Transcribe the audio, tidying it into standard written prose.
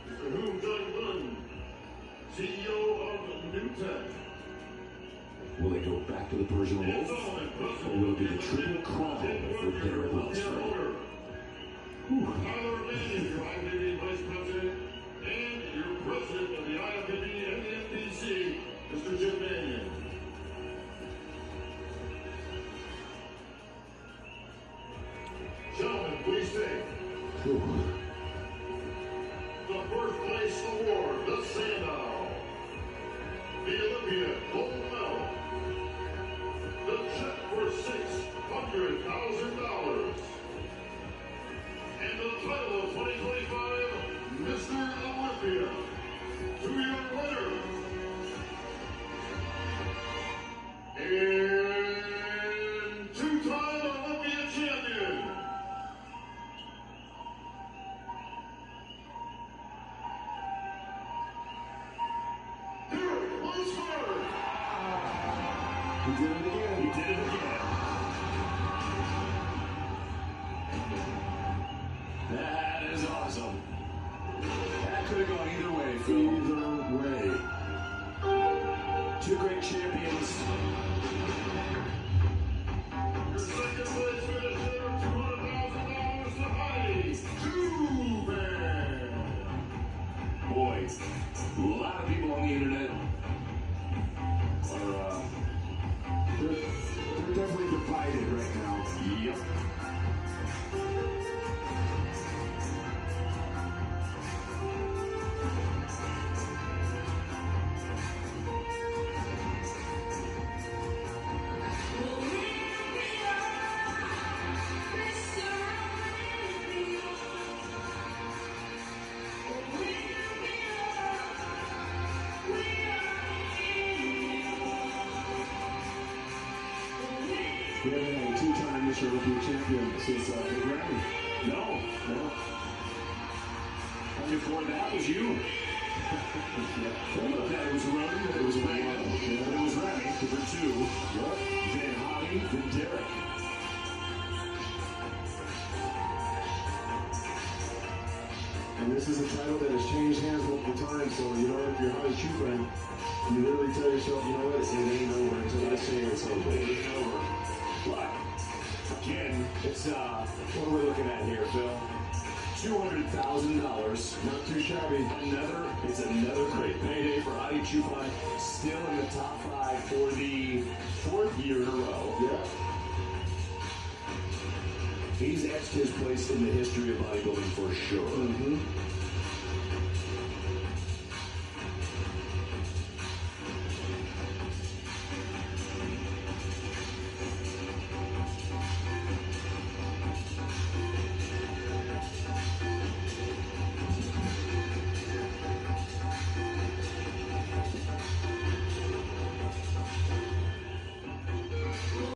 Mr. Hoon Jung-un, CEO of Newtek. Will they go back to the Persian Wolf, or will it be the Triple Crown for Derek Lunsford? Tyler Manning, your IMDb Vice President, and your President of the IMDb and the NBC, Mr. Jim Mannion. Gentlemen, please take the first place award, the Sandow, the Olympia Gold Medal, the check for $600,000, and the title of 2025, Mr. Olympia, to your winner, and two-time Olympia champion, Derek Lunsford. He did it again. He did it again. That is awesome. That could have gone either way, Phil. Either way. Two great champions. Your second place finisher, $200,000 to Heidi Chuban. Boys, a lot of people on the internet are, They're definitely divided right now. yep. We haven't had a two-time Mr. Olympia champion since the Grammy. No. Before that was you. Before that was Remy. It was Remy. It was Remy for two. Yep. Then Hottie. Then Derek. And this is a title that has changed hands multiple times, so you know if you're Hottie Chuban, you literally tell yourself, you know what, it ain't over until I say it's over. It ain't over. But again, it's what are we looking at here, Phil? $200,000. Not too shabby. It's another great payday for Hottie Chuban, still in the top 5 for the 4th year in a row. Yeah. He's etched his place in the history of bodybuilding for sure. Mm-hmm.